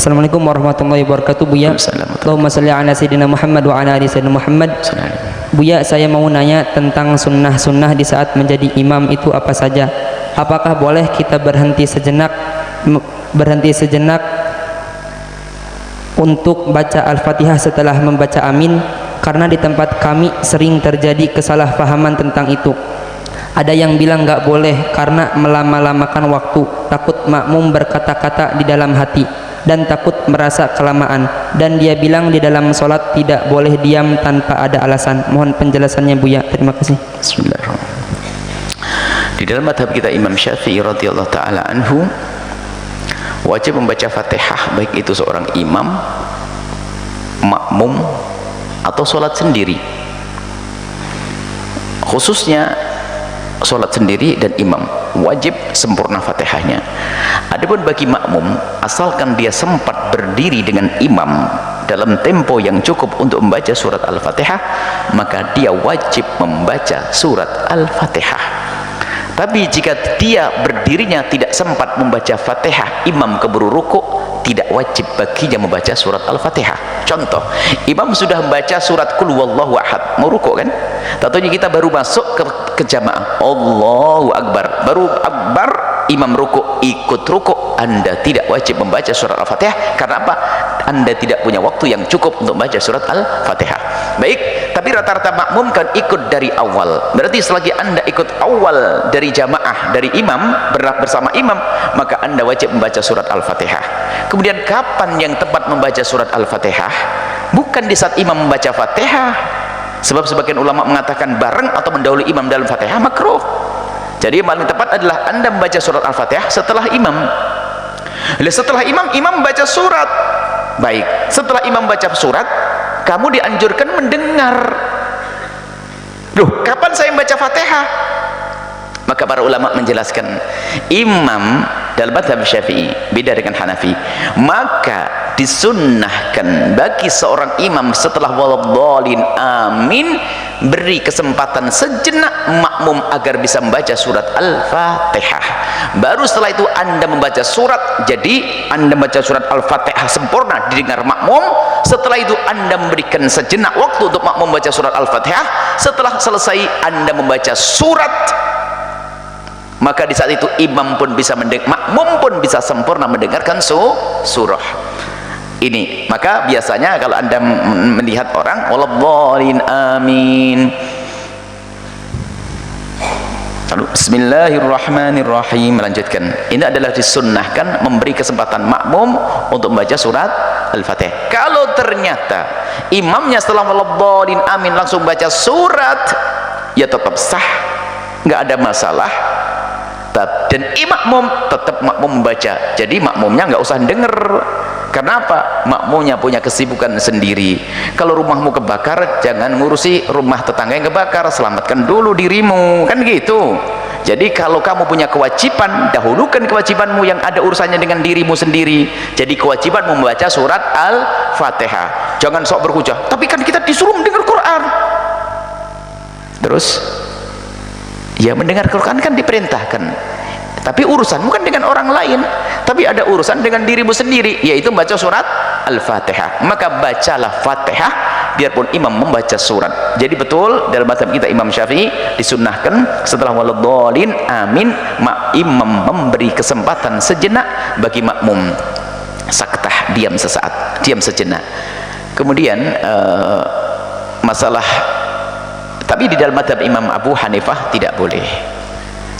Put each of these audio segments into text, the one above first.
Assalamualaikum warahmatullahi wabarakatuh, Buya. Allahumma shalli ala sayyidina Muhammad wa ala ali sayyidina Muhammad. Buya, saya mau nanya tentang sunnah-sunnah di saat menjadi imam itu apa saja? Apakah boleh kita berhenti sejenak untuk baca Al-Fatihah setelah membaca amin? Karena di tempat kami sering terjadi kesalahpahaman tentang itu. Ada yang bilang nggak boleh karena melama-lamakan waktu, takut makmum berkata-kata di dalam hati dan takut merasa kelamaan, dan dia bilang di dalam sholat tidak boleh diam tanpa ada alasan. Mohon penjelasannya, Buya. Terima kasih. Bismillahirrahmanirrahim. Di dalam madhab kita Imam Syafi'i radhiyallahu ta'ala anhu, wajib membaca Fatihah baik itu seorang imam, makmum, atau sholat sendiri. Khususnya sholat sendiri dan imam wajib sempurna Fatihahnya. Adapun bagi makmum, asalkan dia sempat berdiri dengan imam dalam tempo yang cukup untuk membaca surat Al-Fatihah, maka dia wajib membaca surat Al-Fatihah. Tapi jika dia berdirinya tidak sempat membaca Fatihah, imam keburu rukuk, tidak wajib baginya membaca surat Al-Fatihah. Contoh, imam sudah membaca surat Qul Huwallahu Ahad, mau rukuk kan? Tentunya kita baru masuk ke jamaah, Allahu Akbar, baru akbar, imam rukuk, ikut rukuk, Anda tidak wajib membaca surat Al-Fatihah. Karena apa? Anda tidak punya waktu yang cukup untuk membaca surat Al-Fatihah. Baik, tapi rata-rata makmum kan ikut dari awal. Berarti selagi Anda ikut awal dari jamaah, dari imam, bersama imam, maka Anda wajib membaca surat Al-Fatihah. Kemudian kapan yang tepat membaca surat Al-Fatihah? Bukan di saat imam membaca Fatihah. Sebab sebagian ulama mengatakan bareng atau mendahului imam dalam Fatihah makruh. Jadi yang paling tepat adalah Anda membaca surat Al-Fatihah setelah imam. Setelah imam membaca surat. Baik, setelah imam baca surat, kamu dianjurkan mendengar. Loh, kapan saya membaca Fatihah? Maka para ulama menjelaskan, imam dalam mazhab Syafi'i beda dengan Hanafi, maka disunnahkan bagi seorang imam setelah waladhdallin amin beri kesempatan sejenak makmum agar bisa membaca surat Al-Fatihah. Baru setelah itu Anda membaca surat. Jadi Anda membaca surat Al-Fatihah sempurna didengar makmum. Setelah itu Anda memberikan sejenak waktu untuk makmum membaca surat Al-Fatihah. Setelah selesai Anda membaca surat, maka di saat itu imam pun bisa makmum pun bisa sempurna mendengarkan surah ini. Maka biasanya kalau Anda melihat orang waladhdallin amin, lalu bismillahirrahmanirrahim, melanjutkan, ini adalah disunnahkan memberi kesempatan makmum untuk membaca surat Al-Fatihah. Kalau ternyata imamnya setelah waladhdallin amin langsung baca surat, ya tetap sah, nggak ada masalah. Dan makmum tetap makmum membaca. Jadi makmumnya nggak usah denger. Kenapa? Makmumnya punya kesibukan sendiri. Kalau rumahmu kebakar, jangan ngurusi rumah tetangga yang kebakar, selamatkan dulu dirimu, kan gitu. Jadi kalau kamu punya kewajiban, dahulukan kewajibanmu yang ada urusannya dengan dirimu sendiri. Jadi kewajiban membaca surat Al-Fatihah. Jangan sok berhujah, tapi kan kita disuruh mendengar Quran. Terus ya, mendengar Quran kan diperintahkan, tapi urusanmu kan dengan orang lain. Tapi ada urusan dengan dirimu sendiri, yaitu membaca surat Al-Fatihah. Maka bacalah Fatihah biarpun imam membaca surat. Jadi betul dalam mazhab kita Imam Syafi'i disunnahkan setelah waladhdallin amin imam memberi kesempatan sejenak bagi makmum, saktah, diam sesaat, diam sejenak. Kemudian masalah, tapi di dalam mazhab Imam Abu Hanifah tidak boleh.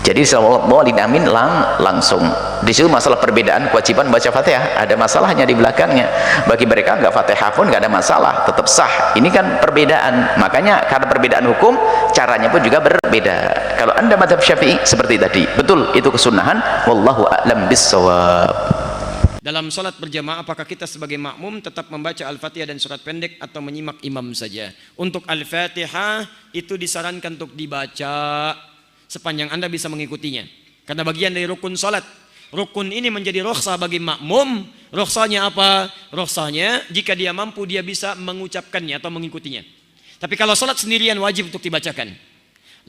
Jadi waladhdallin amin langsung. Di situ masalah perbedaan kewajiban baca Fatihah, ada masalahnya di belakangnya. Bagi mereka enggak Fatihah pun enggak ada masalah, tetap sah. Ini kan perbedaan. Makanya karena perbedaan hukum, caranya pun juga berbeda. Kalau Anda mazhab Syafi'i seperti tadi, betul itu kesunahan, wallahu a'lam bissawab. Dalam sholat berjamaah, apakah kita sebagai makmum tetap membaca Al-Fatihah dan surat pendek atau menyimak imam saja? Untuk Al-Fatihah itu disarankan untuk dibaca sepanjang Anda bisa mengikutinya, karena bagian dari rukun sholat. Rukun ini menjadi rukhsah bagi makmum. Rukhsahnya apa? Rukhsahnya jika dia mampu, dia bisa mengucapkannya atau mengikutinya. Tapi kalau sholat sendirian wajib untuk dibacakan.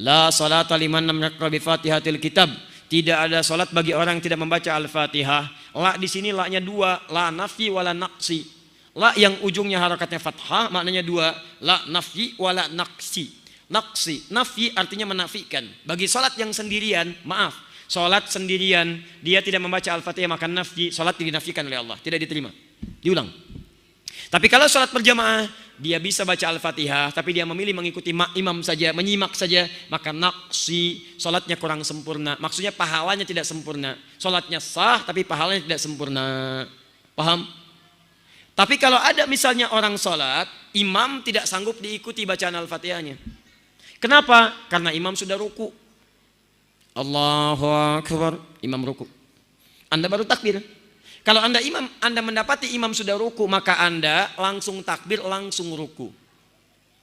La salata liman lam yaqra bi Fatihatil kitab. Tidak ada salat bagi orang yang tidak membaca Al-Fatihah. La di sini la-nya dua, la nafi wala naqsi. La yang ujungnya harakatnya fathah maknanya dua, la nafi wala naqsi. Naqsi, nafi artinya menafikan. Bagi salat yang sendirian, maaf, salat sendirian dia tidak membaca Al-Fatihah maka nafi, salat dinafikan oleh Allah, tidak diterima. Diulang. Tapi kalau salat berjamaah, dia bisa baca Al-Fatihah, tapi dia memilih mengikuti imam saja, menyimak saja, maka naqsi, salatnya kurang sempurna. Maksudnya pahalanya tidak sempurna. Salatnya sah, tapi pahalanya tidak sempurna. Paham? Tapi kalau ada misalnya orang salat, imam tidak sanggup diikuti bacaan Al-Fatihahnya. Kenapa? Karena imam sudah ruku. Allahu Akbar, imam ruku. Anda baru takbir. Kalau Anda mendapati imam sudah ruku, maka Anda langsung takbir, langsung ruku.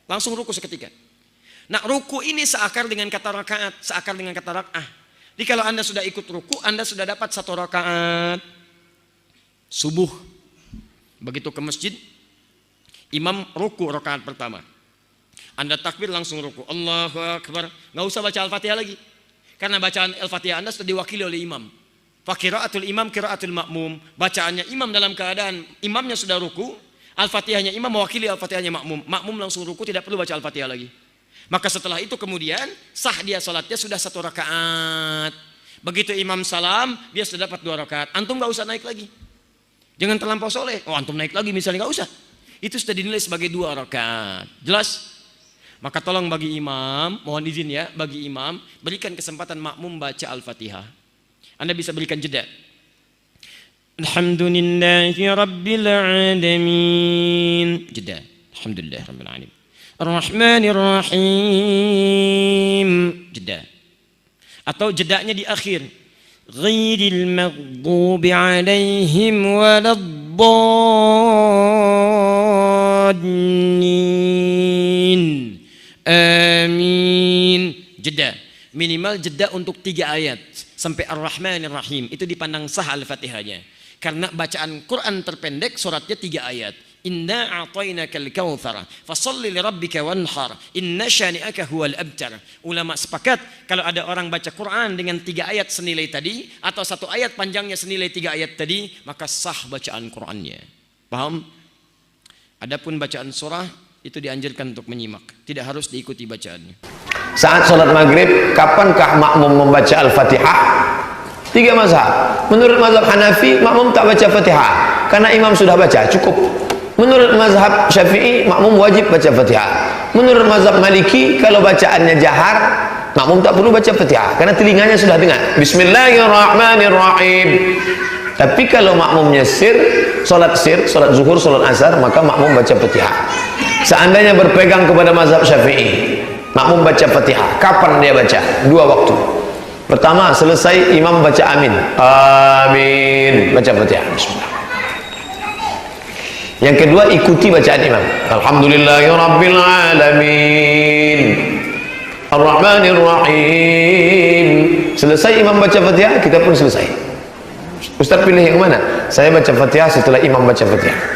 Langsung ruku seketika. Nah, ruku ini seakar dengan kata rakaat, seakar dengan kata rak'ah. Jadi kalau Anda sudah ikut ruku, Anda sudah dapat 1 rakaat subuh. Begitu ke masjid, imam ruku rakaat pertama. Anda takbir langsung ruku. Allahu Akbar. Nggak usah baca Al-Fatihah lagi. Karena bacaan Al-Fatihah Anda sudah diwakili oleh imam. Fakiraatul imam kiraatul makmum. Bacaannya imam dalam keadaan imamnya sudah ruku, Al-Fatihahnya imam mewakili Al-Fatihahnya makmum. Makmum langsung ruku, tidak perlu baca Al-Fatihah lagi. Maka setelah itu kemudian sah dia salatnya sudah 1 rakaat. Begitu imam salam, dia sudah dapat 2 rakaat. Antum nggak usah naik lagi. Jangan terlampau soleh. Oh, antum naik lagi misalnya, nggak usah. Itu sudah dinilai sebagai 2 rakaat. Jelas? Maka tolong bagi imam, mohon izin ya, bagi imam berikan kesempatan makmum baca Al-Fatihah. Anda bisa berikan jeda. Alhamdulillahi Rabbil Alamin. Jeda. Alhamdulillah Rabbil Alamin. Ar-Rahmanir Rahim. Jeda. Atau jedanya di akhir. Ghairil maghdubi alaihim waladdallin. Amin. Jeda. Minimal jeda untuk 3 ayat sampai Ar-Rahmanir Rahim, itu dipandang sah Al-Fatihahnya. Karena bacaan Quran terpendek, suratnya 3 ayat. Inna a'tainakal kautsar fasholli lirabbika wanhar inna syani'aka huwal abtar. Ulama sepakat kalau ada orang baca Quran dengan 3 ayat senilai tadi atau 1 ayat panjangnya senilai 3 ayat tadi, maka sah bacaan Qurannya. Paham? Adapun bacaan surah itu dianjurkan untuk menyimak, tidak harus diikuti bacaannya. Saat sholat maghrib, kapankah makmum membaca Al-Fatihah? 3 mazhab. Menurut mazhab Hanafi, makmum tak baca Fatihah karena imam sudah baca, cukup. Menurut mazhab Syafi'i, makmum wajib baca Fatihah. Menurut mazhab Maliki, kalau bacaannya jahar, makmum tak perlu baca Fatihah karena telinganya sudah dengar. Bismillahirrahmanirrahim. Tapi kalau makmumnya sir, sholat zuhur, sholat asar, maka makmum baca Fatihah. Seandainya berpegang kepada mazhab Syafi'i, makmum baca Fatihah, kapan dia baca? 2 waktu. Pertama, selesai imam baca amin. Amin, baca Fatihah. Bismillah. Yang kedua, ikuti bacaan imam. Alhamdulillahirabbil alamin. Ar-Rahmanir Rahim. Selesai imam baca Fatihah, kita pun selesai. Ustaz pilih yang mana? Saya baca Fatihah setelah imam baca Fatihah.